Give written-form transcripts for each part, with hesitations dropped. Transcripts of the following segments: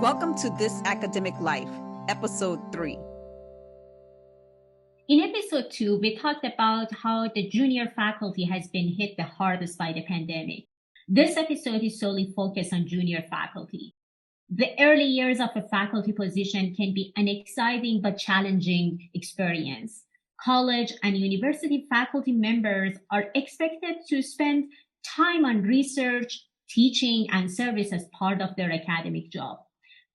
Welcome to This Academic Life, Episode 3. In Episode 2, we talked about how the junior faculty has been hit the hardest by the pandemic. This episode is solely focused on junior faculty. The early years of a faculty position can be an exciting but challenging experience. College and university faculty members are expected to spend time on research, teaching, and service as part of their academic job.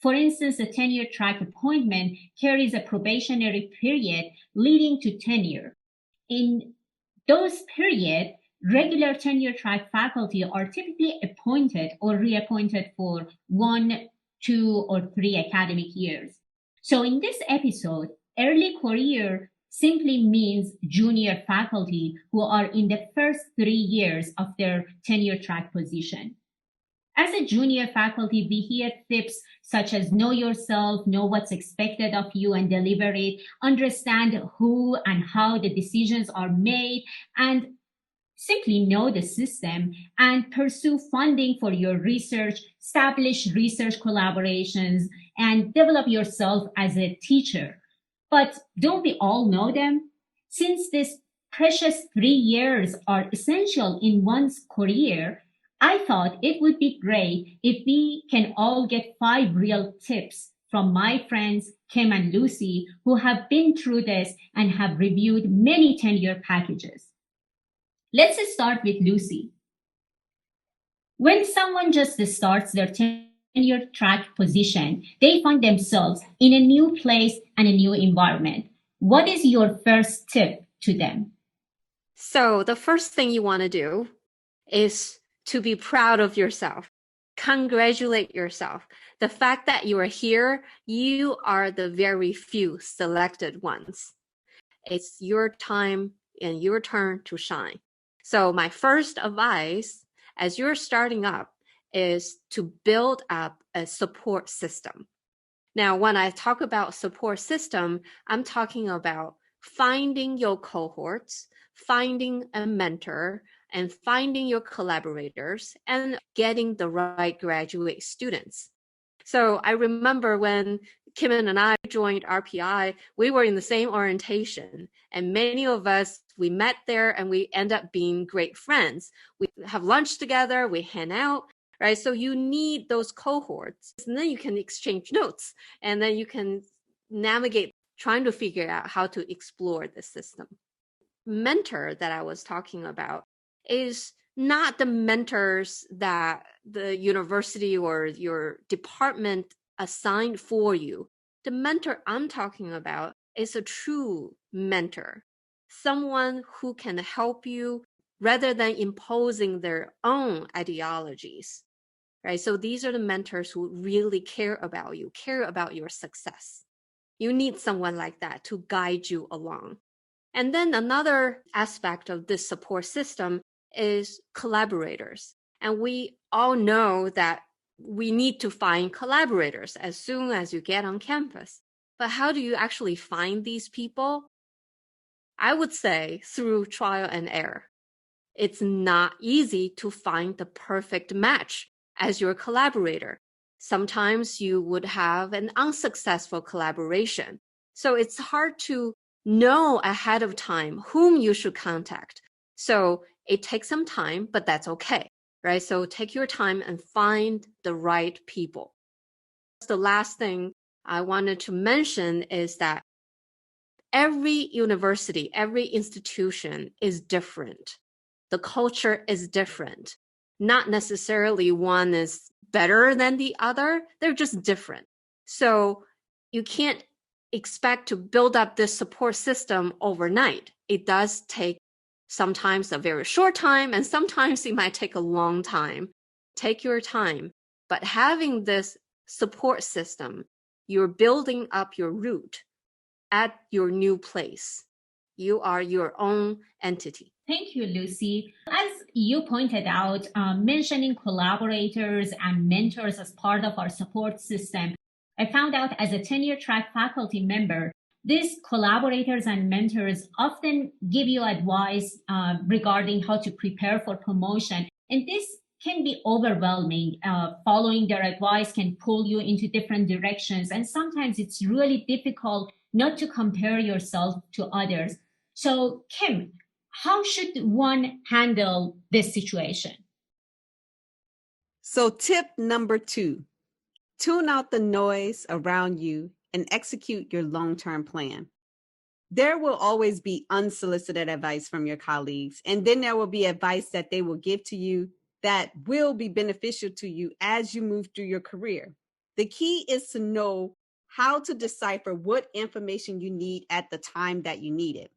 For instance, a tenure track appointment carries a probationary period leading to tenure. In those periods, regular tenure track faculty are typically appointed or reappointed for 1, 2, or 3 academic years. So in this episode, early career simply means junior faculty who are in the first 3 years of their tenure track position. As a junior faculty, we hear tips such as know yourself, know what's expected of you and deliver it, understand who and how the decisions are made, and simply know the system and pursue funding for your research, establish research collaborations, and develop yourself as a teacher. But don't we all know them? Since these precious 3 years are essential in one's career, I thought it would be great if we can all get 5 real tips from my friends, Kim and Lucy, who have been through this and have reviewed many tenure packages. Let's start with Lucy. When someone just starts their tenure track position, they find themselves in a new place and a new environment. What is your first tip to them? So the first thing you want to do is to be proud of yourself. Congratulate yourself. The fact that you are here, you are the very few selected ones. It's your time and your turn to shine. So my first advice as you're starting up is to build up a support system. Now, when I talk about support system, I'm talking about finding your cohorts, finding a mentor, and finding your collaborators and getting the right graduate students. So I remember when Kim and I joined RPI, we were in the same orientation, and many of us, we met there and we end up being great friends. We have lunch together, we hang out, right? So you need those cohorts, and then you can exchange notes, and then you can navigate trying to figure out how to explore the system. Mentor that I was talking about is not the mentors that the university or your department assigned for you. The mentor I'm talking about is a true mentor, someone who can help you rather than imposing their own ideologies, right? So these are the mentors who really care about you, care about your success. You need someone like that to guide you along. And then another aspect of this support system is collaborators. And we all know that we need to find collaborators as soon as you get on campus. But how do you actually find these people? I would say through trial and error. It's not easy to find the perfect match as your collaborator. Sometimes you would have an unsuccessful collaboration. So it's hard to know ahead of time whom you should contact. So it takes some time, but that's okay, right? So take your time and find the right people. The last thing I wanted to mention is that every university, every institution is different. The culture is different. Not necessarily one is better than the other. They're just different. So you can't expect to build up this support system overnight. It does take sometimes a very short time, and sometimes it might take a long time. Take your time. But having this support system, you're building up your root at your new place. You are your own entity. Thank you, Lucy. As you pointed out, mentioning collaborators and mentors as part of our support system, I found out as a tenure track faculty member, these collaborators and mentors often give you advice regarding how to prepare for promotion. And this can be overwhelming. Following their advice can pull you into different directions. And sometimes it's really difficult not to compare yourself to others. So, Kim, how should one handle this situation? So, tip number 2, tune out the noise around you and execute your long-term plan. There will always be unsolicited advice from your colleagues, and then there will be advice that they will give to you that will be beneficial to you as you move through your career. The key is to know how to decipher what information you need at the time that you need it.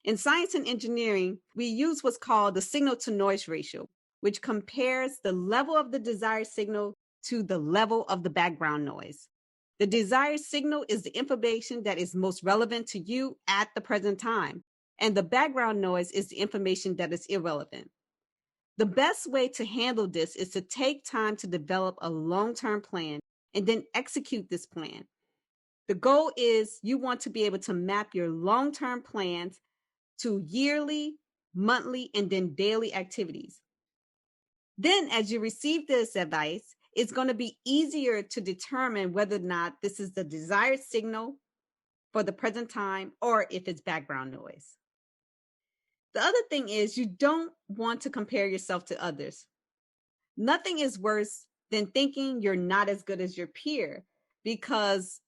In science and engineering, we use what's called the signal to noise ratio, which compares the level of the desired signal to the level of the background noise. The desired signal is the information that is most relevant to you at the present time, and the background noise is the information that is irrelevant. The best way to handle this is to take time to develop a long-term plan and then execute this plan. The goal is you want to be able to map your long-term plans to yearly, monthly, and then daily activities. Then, as you receive this advice, it's going to be easier to determine whether or not this is the desired signal for the present time or if it's background noise. The other thing is you don't want to compare yourself to others. Nothing is worse than thinking you're not as good as your peer because,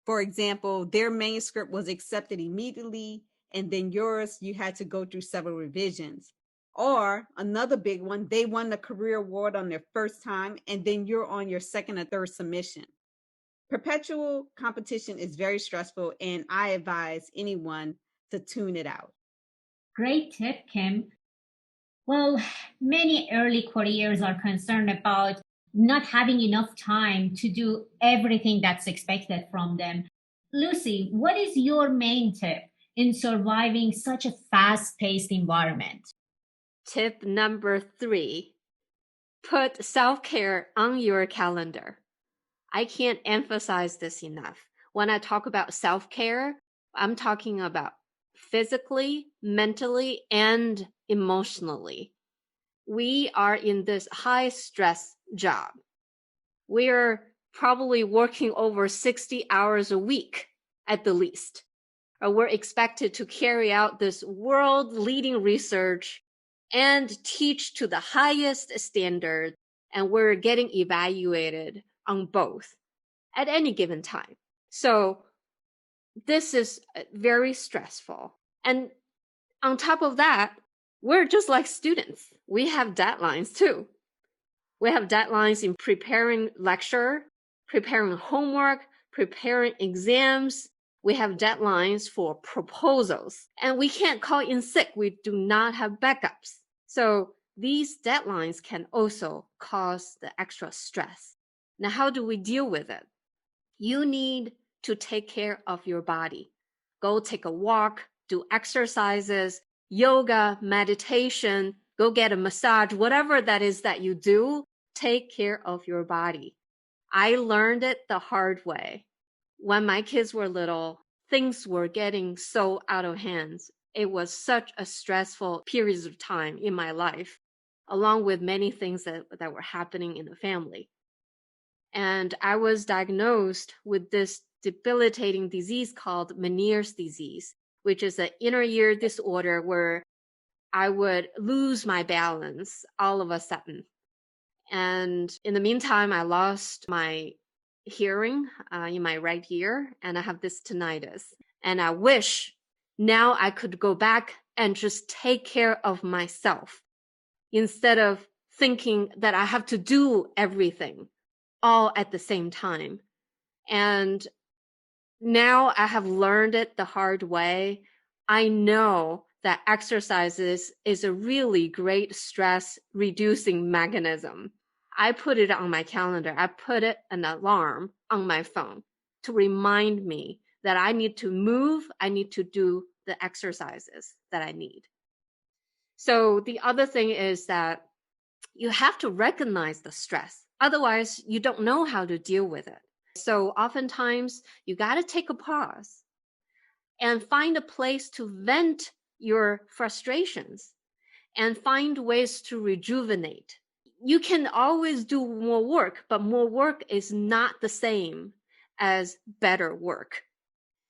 for example, their manuscript was accepted immediately and then yours, you had to go through several revisions. Or another big one, they won the career award on their first time and then you're on your second or third submission. Perpetual competition is very stressful and I advise anyone to tune it out. Great tip, Kim. Well, many early careers are concerned about not having enough time to do everything that's expected from them. Lucy, what is your main tip in surviving such a fast-paced environment? Tip number 3, put self-care on your calendar. I can't emphasize this enough. When I talk about self-care, I'm talking about physically, mentally, and emotionally. We are in this high stress job. We're probably working over 60 hours a week at the least. Or we're expected to carry out this world leading research and teach to the highest standard. And we're getting evaluated on both at any given time. So this is very stressful. And on top of that, we're just like students. We have deadlines too. We have deadlines in preparing lecture, preparing homework, preparing exams. We have deadlines for proposals. And we can't call in sick. We do not have backups. So these deadlines can also cause the extra stress. Now, how do we deal with it? You need to take care of your body. Go take a walk, do exercises, yoga, meditation, go get a massage, whatever that is that you do, take care of your body. I learned it the hard way. When my kids were little, things were getting so out of hands. It was such a stressful period of time in my life, along with many things that were happening in the family. And I was diagnosed with this debilitating disease called Meniere's disease, which is an inner ear disorder where I would lose my balance all of a sudden. And in the meantime, I lost my hearing in my right ear, and I have this tinnitus. And I wish now I could go back and just take care of myself instead of thinking that I have to do everything all at the same time. And now I have learned it the hard way. I know that exercises is a really great stress reducing mechanism. I put it on my calendar. I put it an alarm on my phone to remind me that I need to move. I need to do the exercises that I need. So the other thing is that you have to recognize the stress. Otherwise, you don't know how to deal with it. So oftentimes, you got to take a pause and find a place to vent your frustrations and find ways to rejuvenate. you can always do more work, but more work is not the same as better work.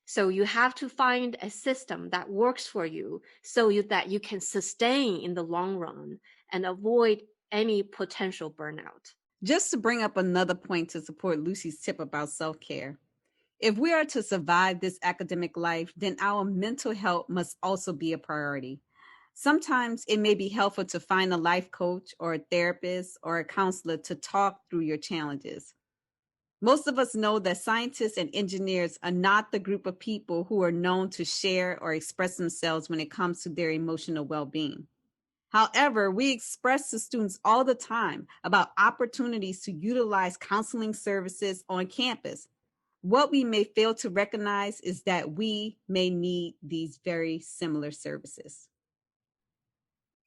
So you have to find a system that works for you so that you can sustain in the long run and avoid any potential burnout. Just to bring up another point to support Lucy's tip about self-care. If we are to survive this academic life, then our mental health must also be a priority. Sometimes it may be helpful to find a life coach or a therapist or a counselor to talk through your challenges. Most of us know that scientists and engineers are not the group of people who are known to share or express themselves when it comes to their emotional well-being. However, we express to students all the time about opportunities to utilize counseling services on campus. What we may fail to recognize is that we may need these very similar services.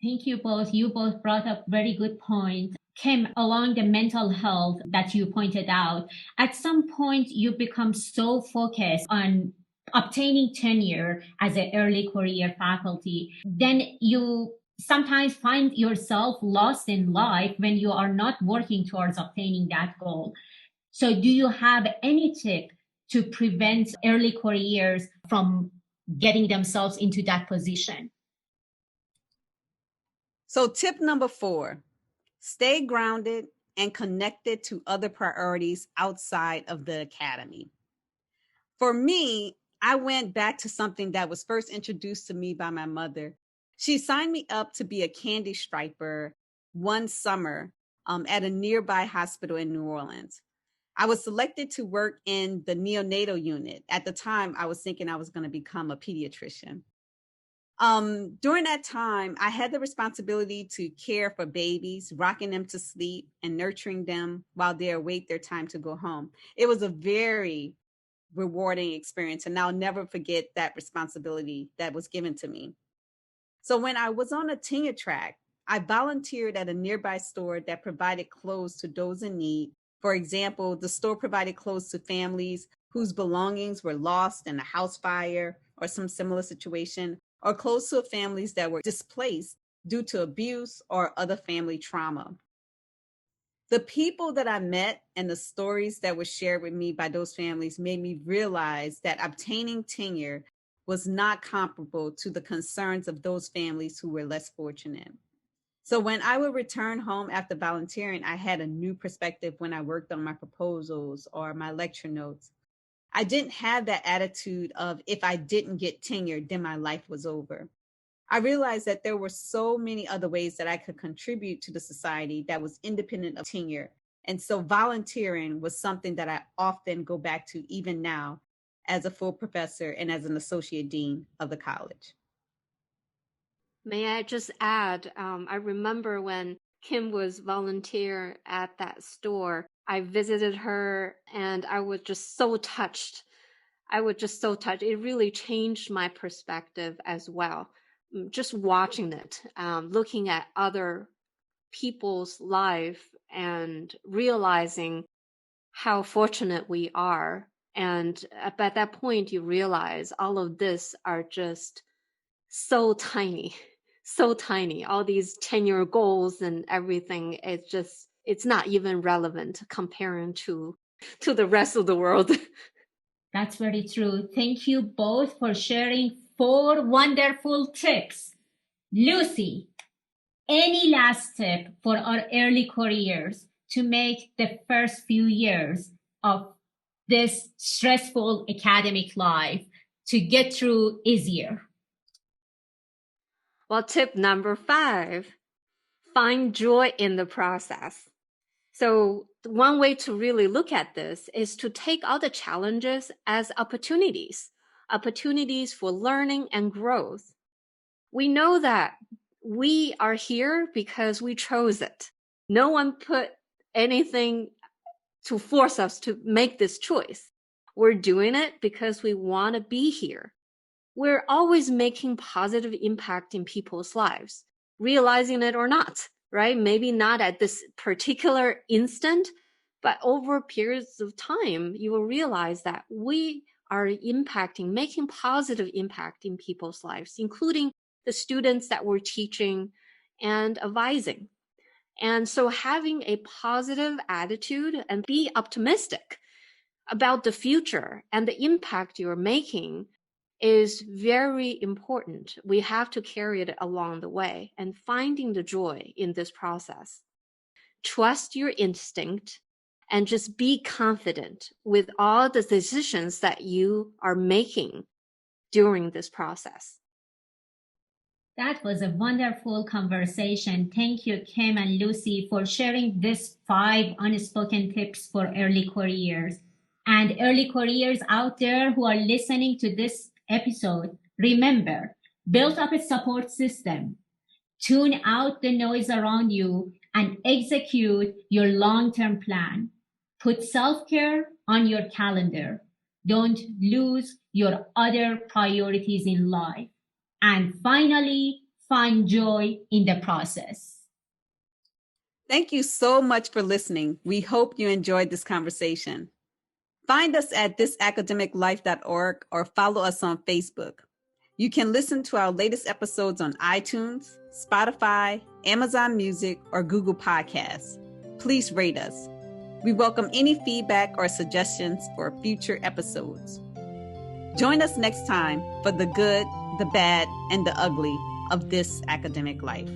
Thank you both. You both brought up very good points. Kim, along the mental health that you pointed out, at some point you become so focused on obtaining tenure as an early career faculty, then you sometimes find yourself lost in life when you are not working towards obtaining that goal. So, do you have any tip to prevent early careers from getting themselves into that position? So, tip number 4, stay grounded and connected to other priorities outside of the academy. For me, I went back to something that was first introduced to me by my mother. She signed me up to be a candy striper one summer at a nearby hospital in New Orleans. I was selected to work in the neonatal unit. At the time, I was thinking I was going to become a pediatrician. During that time, I had the responsibility to care for babies, rocking them to sleep and nurturing them while they await their time to go home. It was a very rewarding experience, and I'll never forget that responsibility that was given to me. So when I was on a tenure track, I volunteered at a nearby store that provided clothes to those in need. For example, the store provided clothes to families whose belongings were lost in a house fire or some similar situation, or clothes to families that were displaced due to abuse or other family trauma. The people that I met and the stories that were shared with me by those families made me realize that obtaining tenure was not comparable to the concerns of those families who were less fortunate. So when I would return home after volunteering, I had a new perspective when I worked on my proposals or my lecture notes. I didn't have that attitude of if I didn't get tenure, then my life was over. I realized that there were so many other ways that I could contribute to the society that was independent of tenure. And so volunteering was something that I often go back to even now as a full professor and as an associate dean of the college. May I just add, I remember when Kim was volunteer at that store, I visited her and I was just so touched. It really changed my perspective as well. Just watching it, looking at other people's life and realizing how fortunate we are. And at that point, you realize all of this are just so tiny, so tiny. All these tenure goals and everything, it's not even relevant comparing to the rest of the world. That's very true. Thank you both for sharing 4 wonderful tips. Lucy, any last tip for our early careers to make the first few years of this stressful academic life to get through easier? Well, tip number 5, find joy in the process. So one way to really look at this is to take all the challenges as opportunities for learning and growth. We know that we are here because we chose it. No one put anything to force us to make this choice. We're doing it because we want to be here. We're always making positive impact in people's lives, realizing it or not, right? Maybe not at this particular instant, but over periods of time, you will realize that we are making positive impact in people's lives, including the students that we're teaching and advising. And so having a positive attitude and be optimistic about the future and the impact you're making is very important. We have to carry it along the way and finding the joy in this process. Trust your instinct and just be confident with all the decisions that you are making during this process. That was a wonderful conversation. Thank you, Kim and Lucy, for sharing these 5 unspoken tips for early careers. And early careers out there who are listening to this episode, remember, build up a support system, tune out the noise around you, and execute your long-term plan. Put self-care on your calendar. Don't lose your other priorities in life. And finally, find joy in the process. Thank you so much for listening. We hope you enjoyed this conversation. Find us at thisacademiclife.org or follow us on Facebook. You can listen to our latest episodes on iTunes, Spotify, Amazon Music, or Google Podcasts. Please rate us. We welcome any feedback or suggestions for future episodes. Join us next time for the good, the bad, and the ugly of this academic life.